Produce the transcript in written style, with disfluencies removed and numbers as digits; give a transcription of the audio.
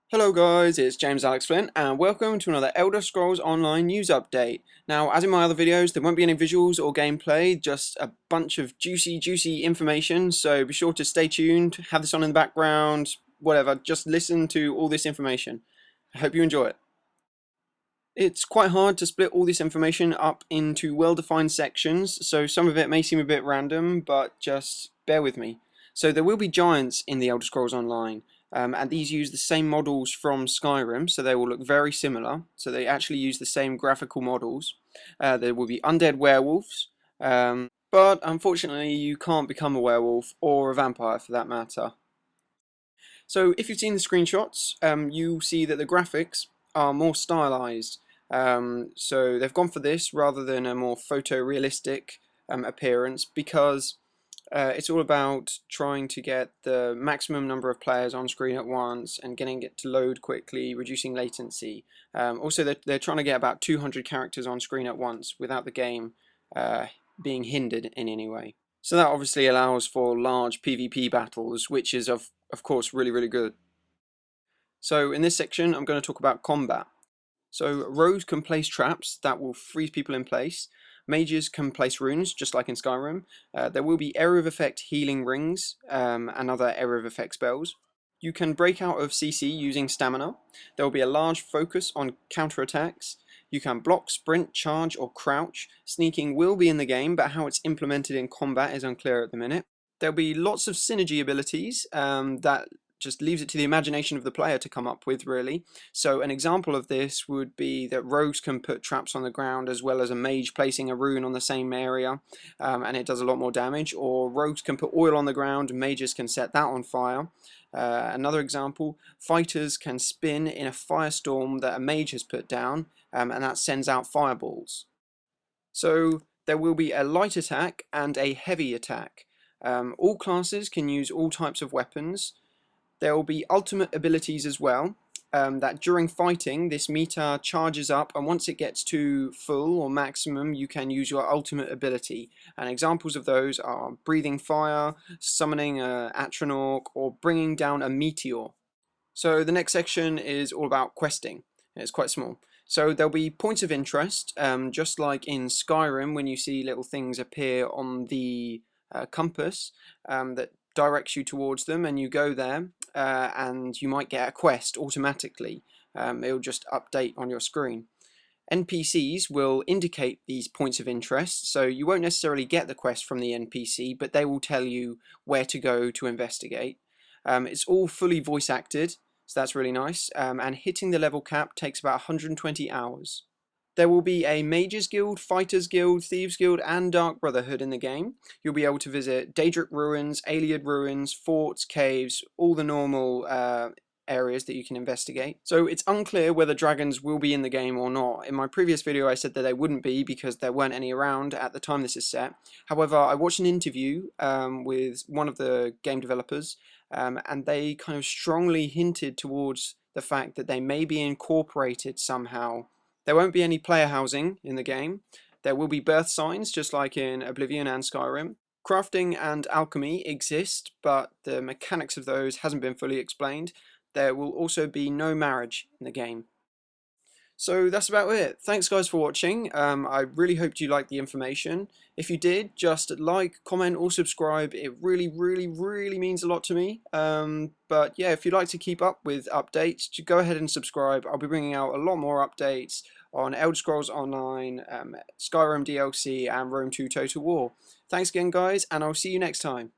Hello guys, it's James Alex Flint and welcome to another Elder Scrolls Online news update. Now, as in my other videos, there won't be any visuals or gameplay, just a bunch of juicy information, so be sure to stay tuned, have this on in the background, whatever, just listen to all this information. I hope you enjoy it. It's quite hard to split all this information up into well-defined sections, so some of it may seem a bit random, but just bear with me. So there will be giants in the Elder Scrolls Online, and these use the same models from Skyrim, so they will look very similar. So they actually use the same graphical models. There will be undead werewolves, but unfortunately you can't become a werewolf or a vampire for that matter. So if you've seen the screenshots, you see that the graphics are more stylized. So they've gone for this rather than a more photorealistic appearance because it's all about trying to get the maximum number of players on screen at once and getting it to load quickly, reducing latency. Also, they're trying to get about 200 characters on screen at once without the game being hindered in any way. So that obviously allows for large PvP battles, which is of course really good. So in this section I'm going to talk about combat. So rogues can place traps that will freeze people in place. Mages can place runes, just like in Skyrim. There will be area of effect healing rings and other area of effect spells. You can break out of CC using stamina. There will be a large focus on counterattacks. You can block, sprint, charge, or crouch. Sneaking will be in the game, but how it's implemented in combat is unclear at the minute. There'll be lots of synergy abilities that just leaves it to the imagination of the player to come up with, really. So an example of this would be that rogues can put traps on the ground as well as a mage placing a rune on the same area, and it does a lot more damage. Or rogues can put oil on the ground, mages can set that on fire. Another example, fighters can spin in a firestorm that a mage has put down, and that sends out fireballs. So there will be a light attack and a heavy attack. All classes can use all types of weapons. There will be ultimate abilities as well, that during fighting this meter charges up, and once it gets to full or maximum you can use your ultimate ability, and examples of those are breathing fire, summoning a Atronach, or bringing down a meteor. So the next section is all about questing. It's quite small. So there'll be points of interest, just like in Skyrim when you see little things appear on the compass that directs you towards them, and you go there and you might get a quest automatically. It'll just update on your screen. NPCs will indicate these points of interest, so you won't necessarily get the quest from the NPC, but they will tell you where to go to investigate. It's all fully voice acted, so that's really nice, and hitting the level cap takes about 120 hours. There will be a Mages Guild, Fighters Guild, Thieves Guild, and Dark Brotherhood in the game. You'll be able to visit Daedric Ruins, Ayleid Ruins, forts, caves, all the normal areas that you can investigate. So it's unclear whether dragons will be in the game or not. In my previous video I said that they wouldn't be because there weren't any around at the time this is set. However, I watched an interview with one of the game developers, and they kind of strongly hinted towards the fact that they may be incorporated somehow. There won't be any player housing in the game. There will be birth signs, just like in Oblivion and Skyrim. Crafting and alchemy exist, but the mechanics of those hasn't been fully explained. There will also be no marriage in the game. So that's about it. Thanks guys for watching. I really hoped you liked the information. If you did, just like, comment or subscribe. It really means a lot to me. But yeah, if you'd like to keep up with updates, go ahead and subscribe. I'll be bringing out a lot more updates on Elder Scrolls Online, Skyrim DLC and Rome 2 Total War. Thanks again guys, and I'll see you next time.